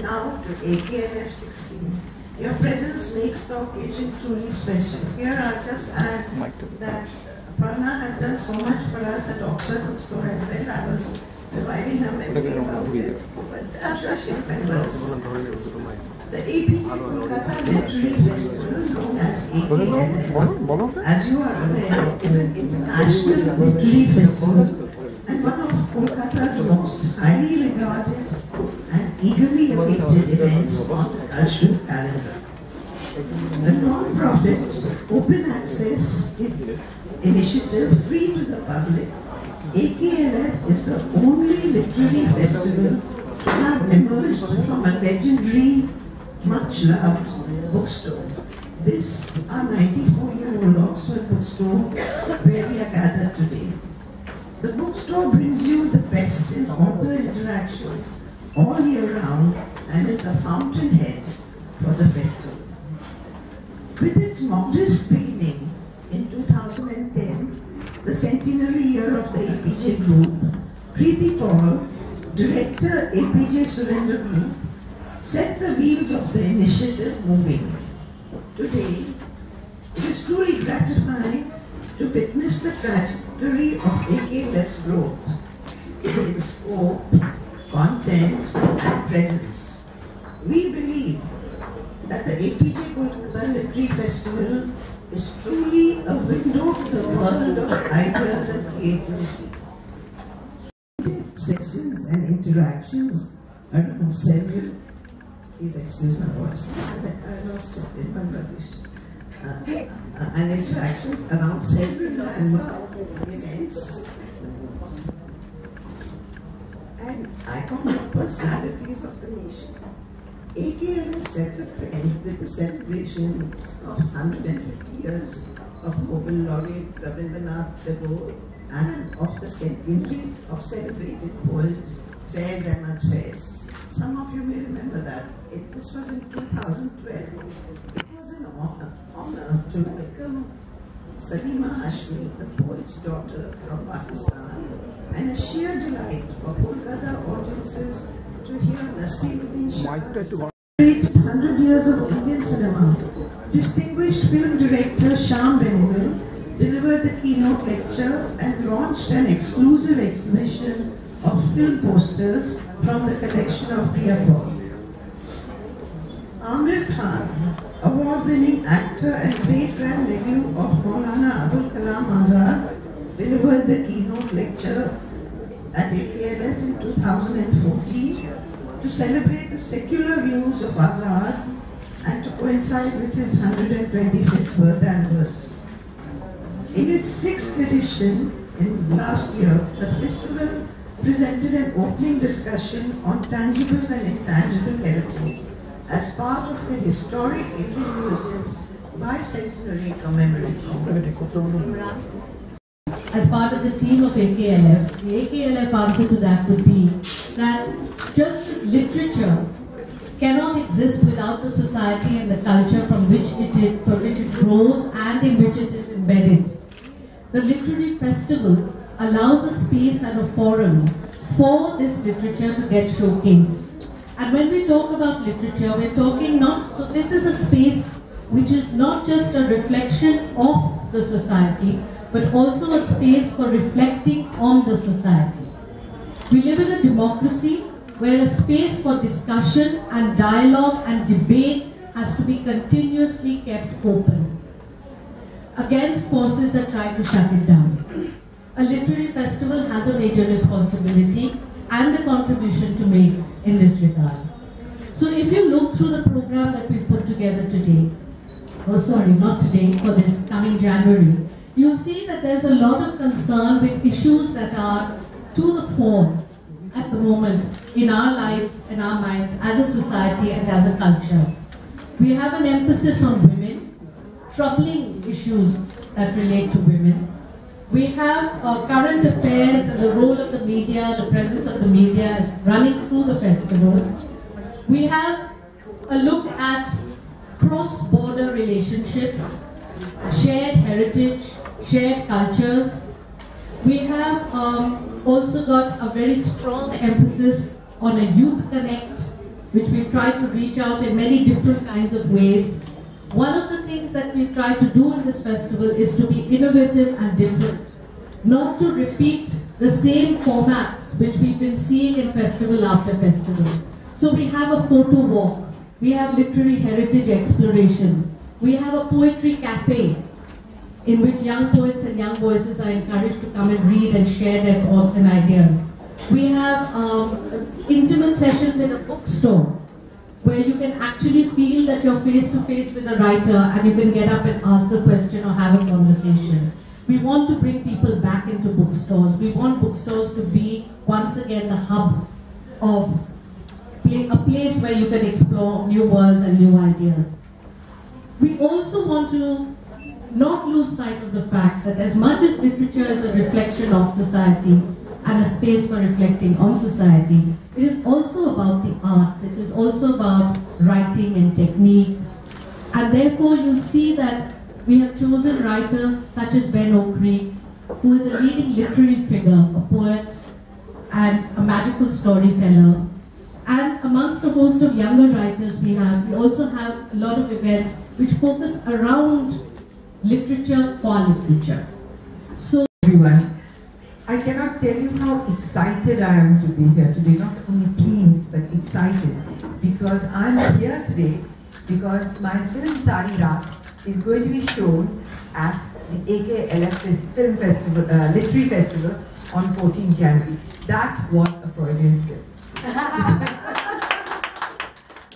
now to AKLF 16. Your presence makes the occasion truly special. Here I'll just add that Prana has done so much for us at Oxford Bookstore as well. I was reviving her memory about it, but Ashwashik members. The Apeejay Kolkata Literary Festival, known as AKLF, as you are aware, is an international literary festival and one of Kolkata's most highly regarded and eagerly awaited events on the cultural calendar. A non-profit, open access initiative free to the public, AKLF is the only literary festival to have emerged from a legendary, much-loved bookstore. This, our 94-year-old Oxford Bookstore, where we are gathered today. The bookstore brings you the best in author interactions all year round and is the fountainhead for the festival. With its modest beginning in 2010, the centenary year of the Apeejay Group, Preeti Paul, director Apeejay Surrendra Group, set the wheels of the initiative moving. Today, it is truly gratifying to witness the trajectory of AKLF's growth in its scope, content, and presence. We believe that the Apeejay Kolkata Literary Festival is truly a window to the world of ideas and creativity. Sessions and interactions around several, please excuse my voice, I lost it in Bangladesh, and interactions around several landmark events and iconic personalities of the nation. AKLF set the trend with the celebrations of 150 years of Nobel laureate Rabindranath Tagore and of the centenary of celebrated poet Faiz Ahmad Faiz. Some of you may remember that. This was in 2012. It was an honor to welcome Salima Hashmi, the poet's daughter from Pakistan, and a sheer delight for Kolkata audiences to hear Nasiruddin Shah celebrate 100 years of Indian cinema. Distinguished film director Shyam Benegal delivered the keynote lecture and launched an exclusive exhibition of film posters from the collection of Priya Paul. Amir Khan, award-winning actor and great-grand nephew of Maulana Abul Kalam Azad, delivered the keynote lecture at AKLF in 2014 to celebrate the secular views of Azad and to coincide with his 125th birth anniversary. In its 6th edition in last year, the festival presented an opening discussion on tangible and intangible heritage as part of the historic Indian Museum's bicentenary commemoration. As part of the team of AKLF, the AKLF answer to that would be that just as literature cannot exist without the society and the culture from which it grows and in which it is embedded, the literary festival allows a space and a forum for this literature to get showcased. And when we talk about literature, we're talking so this is a space which is not just a reflection of the society, but also a space for reflecting on the society. We live in a democracy where a space for discussion and dialogue and debate has to be continuously kept open against forces that try to shut it down. A literary festival has a major responsibility and a contribution to make in this regard. So if you look through the program that we've put together today, not today, for this coming January, you'll see that there's a lot of concern with issues that are to the fore at the moment in our lives, in our minds, as a society and as a culture. We have an emphasis on women, troubling issues that relate to women. We have current affairs and the role of the media, the presence of the media is running through the festival. We have a look at cross-border relationships, shared heritage, shared cultures. We have also got a very strong emphasis on a youth connect, which we've tried to reach out in many different kinds of ways. One of the things that we've tried to do in this festival is to be innovative and different, not to repeat the same formats which we've been seeing in festival after festival. So we have a photo walk, we have literary heritage explorations, we have a poetry cafe in which young poets and young voices are encouraged to come and read and share their thoughts and ideas. We have intimate sessions in a bookstore where you can actually feel that you're face to face with a writer and you can get up and ask a question or have a conversation. We want to bring people back into bookstores. We want bookstores to be once again the hub of a place where you can explore new worlds and new ideas. We also want to not lose sight of the fact that as much as literature is a reflection of society and a space for reflecting on society, it is also about the arts, it is also about writing and technique. And therefore you'll see that we have chosen writers such as Ben Okri, who is a leading literary figure, a poet and a magical storyteller. And amongst the host of younger writers we also have a lot of events which focus around literature for literature. So everyone, I cannot tell you how excited I am to be here today, not only pleased but excited, because I'm here today because my film Sari Raat is going to be shown at the AKLF Film Festival, Literary Festival on 14 January. That was a Freudian slip.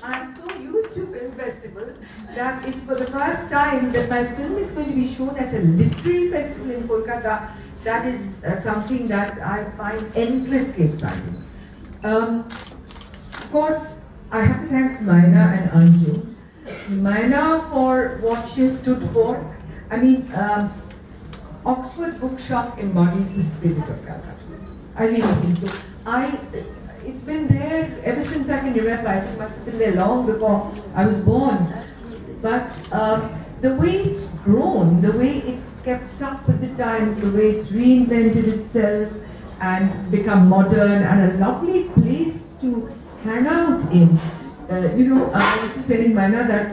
I'm so used to film festivals that it's for the first time that my film is going to be shown at a literary festival in Kolkata. That is something that I find endlessly exciting. Of course, I have to thank Maina and Anju. Maina for what she stood for. I mean, Oxford Bookshop embodies the spirit of Calcutta. I really think so. It's been there ever since I can remember. I think it must have been there long before I was born. But the way it's grown, the way it's kept up with the times, the way it's reinvented itself and become modern and a lovely place to hang out in. I was just telling Maina that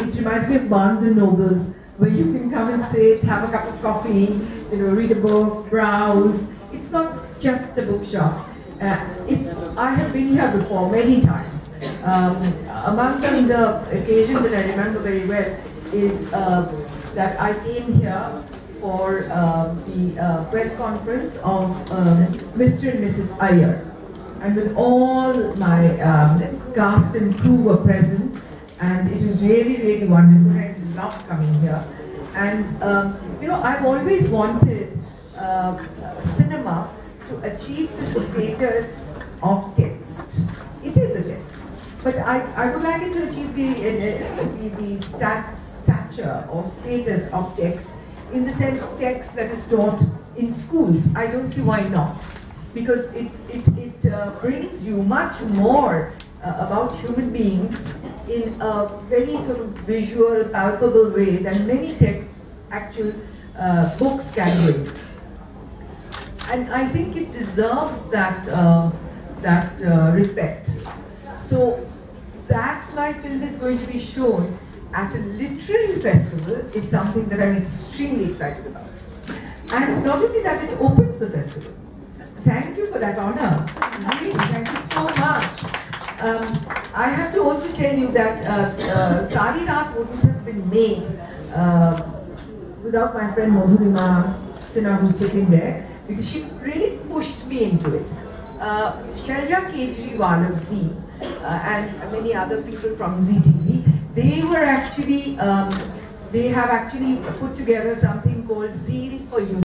it reminds me of Barnes and Nobles, where you can come and sit, have a cup of coffee, read a book, browse. It's not just a bookshop. I have been here before many times. Among them, the occasion that I remember very well is that I came here for the press conference of Mr. and Mrs. Iyer. And with all my cast and crew were present, and it was really, really wonderful. I loved coming here. And I've always wanted cinema to achieve the status of text. It is a text, but I would like it to achieve the stature or status of text, in the sense text that is taught in schools. I don't see why not, because it brings you much more about human beings in a very sort of visual, palpable way than many texts, actual books can bring. And I think it deserves that respect. So that my film is going to be shown at a literary festival is something that I'm extremely excited about. And not only that, it opens the festival. Thank you for that honor. Really, thank you so much. I have to also tell you that Sari Raat wouldn't have been made without my friend Madhurima Sinha, who's sitting there, because she really pushed me into it. Shailja Kejriwal of Z and many other people from ZTV, they were actually, they have actually put together something called Zeal for You.